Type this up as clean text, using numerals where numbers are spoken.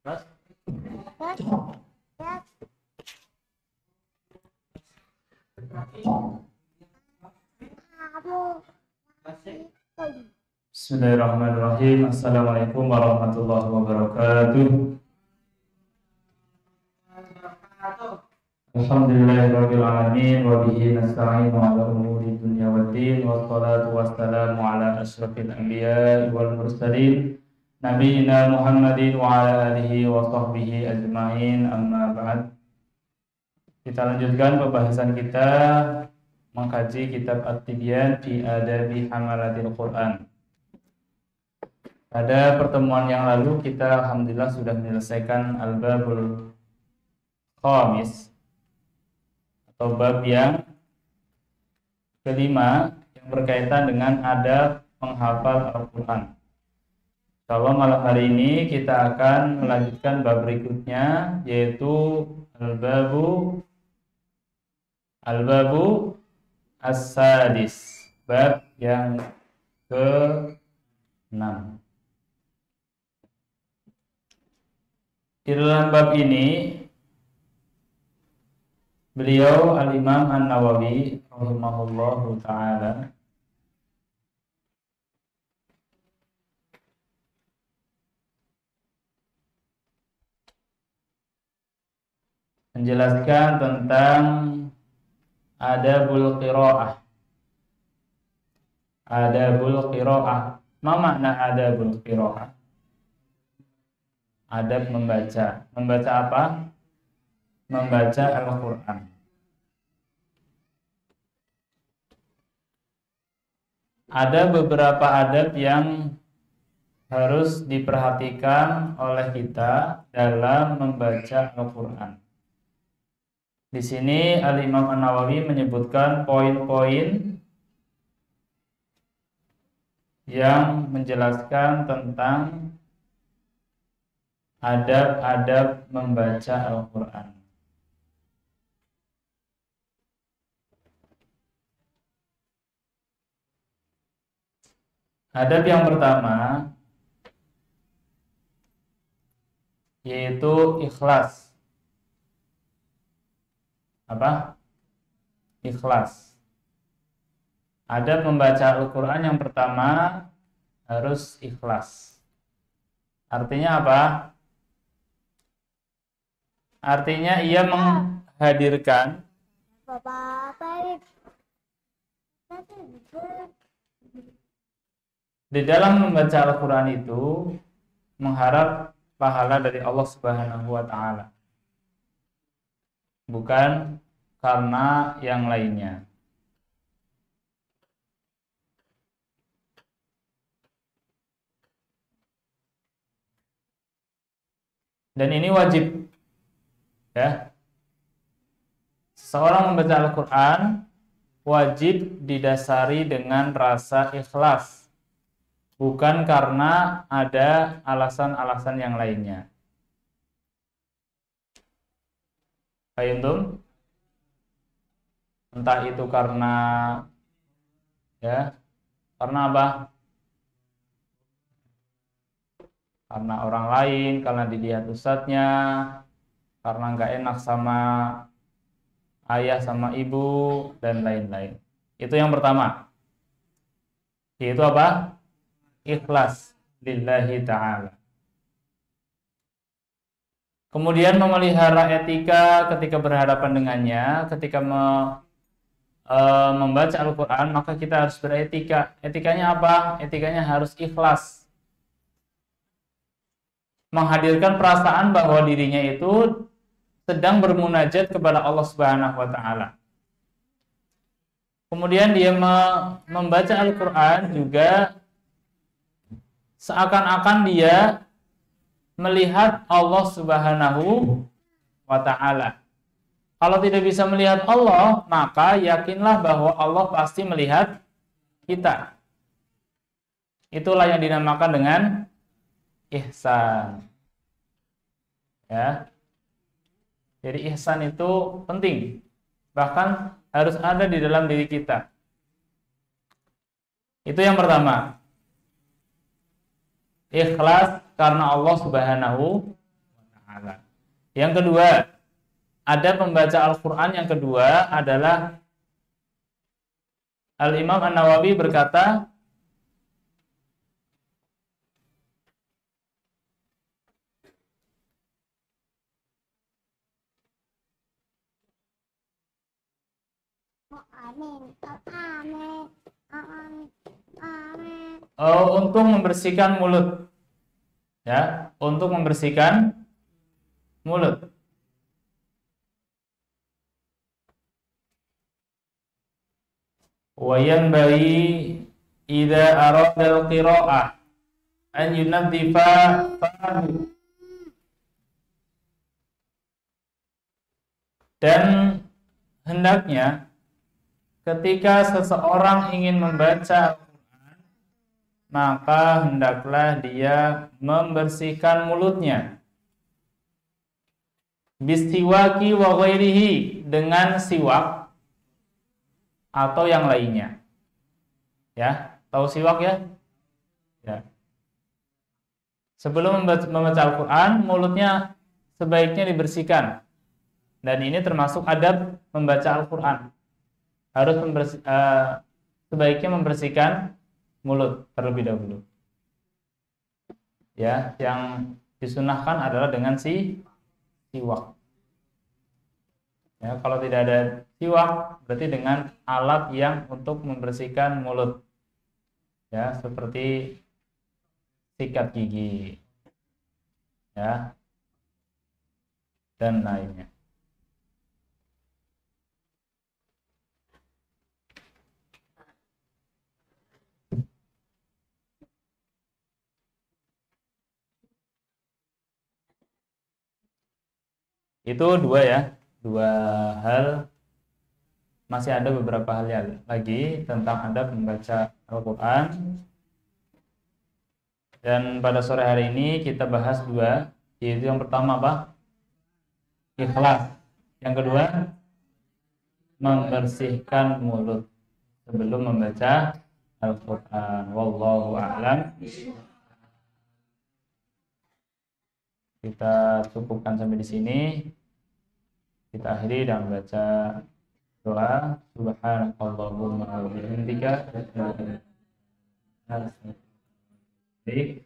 Mas? Bismillahirrahmanirrahim. Assalamualaikum warahmatullahi wabarakatuh. Alhamdulillahirabbil alamin wa bihi nasta'inu ala umuri dunya waddin wassalatu wassalamu ala asyrafil anbiya'i wal mursalin nabiyina Muhammadin wa ala alihi wa sahbihi ajma'in, amma ba'd. Kita lanjutkan pembahasan kita mengkaji kitab At-Tibyan fi Adabi Hamalatil Quran. Pada pertemuan yang lalu kita alhamdulillah sudah menyelesaikan Al-Babul Khamis atau bab yang kelima yang berkaitan dengan adab menghafal Al-Quran. Insyaallah malam hari ini kita akan melanjutkan bab berikutnya, yaitu Al-Babu As-Sadis, bab yang ke-6. Di dalam bab ini beliau Al-Imam An-Nawawi rahimahullahu ta'ala menjelaskan tentang adabul qiraah. Adabul qiraah. Ma makna adabul qiraah? Adab membaca. Membaca apa? Membaca Al-Quran. Ada beberapa adab yang harus diperhatikan oleh kita dalam membaca Al-Quran. Di sini Al-Imam An-Nawawi menyebutkan poin-poin yang menjelaskan tentang adab-adab membaca Al-Quran. Adab yang pertama yaitu ikhlas. Apa? Ikhlas. Adab membaca Al-Quran yang pertama harus ikhlas. Artinya apa? Artinya ia menghadirkan di dalam membaca Al-Quran itu mengharap pahala dari Allah Subhanahu wa ta'ala, bukan karena yang lainnya. Dan ini wajib, ya. Seseorang membaca Al-Quran wajib didasari dengan rasa ikhlas, bukan karena ada alasan-alasan yang lainnya. Paham? Entah itu karena, ya, karena apa? Karena orang lain, karena dilihat ustadznya, karena nggak enak sama ayah sama ibu, dan lain-lain. Itu yang pertama. Yaitu apa? Ikhlas lillahi ta'ala. Kemudian memelihara etika ketika berhadapan dengannya, ketika membaca Al-Quran, maka kita harus beretika. Etikanya apa? Etikanya harus ikhlas. Menghadirkan perasaan bahwa dirinya itu sedang bermunajat kepada Allah Subhanahu wa ta'ala. Kemudian dia membaca Al-Quran juga seakan-akan dia melihat Allah Subhanahu wa ta'ala. Kalau tidak bisa melihat Allah, maka yakinlah bahwa Allah pasti melihat kita. Itulah yang dinamakan dengan ihsan. Ya. Jadi ihsan itu penting. Bahkan harus ada di dalam diri kita. Itu yang pertama. Ikhlas karena Allah Subhanahu wa taala. Yang kedua, ada pembaca Al-Qur'an yang kedua adalah Al-Imam An-Nawawi berkata, untuk membersihkan mulut, ya, untuk membersihkan mulut. Wa yanbaghi idza arada al-qira'ah an yunaddifa fahu. Dan hendaknya ketika seseorang ingin membaca Al-Quran, maka hendaklah dia membersihkan mulutnya. Bistiwaki wa ghairihi, dengan siwak atau yang lainnya. Ya, tahu siwak ya? Ya. Sebelum membaca Al-Quran, mulutnya sebaiknya dibersihkan. Dan ini termasuk adab membaca Al-Quran. Harus sebaiknya membersihkan mulut terlebih dahulu. Ya, yang disunahkan adalah dengan siwak. Ya, kalau tidak ada siwak, berarti dengan alat yang untuk membersihkan mulut. Ya, seperti sikat gigi. Ya. Dan lainnya. Itu dua ya, dua hal. Masih ada beberapa hal lagi tentang adab membaca Al-Quran. Dan pada sore hari ini kita bahas dua, yaitu yang pertama apa? Ikhlas. Yang kedua, membersihkan mulut sebelum membaca Al-Quran. Wallahu a'lam. Kita cukupkan sampai di sini. Kita akhiri dengan baca doa. Subhanakallahumma wa bihamdika. Baik.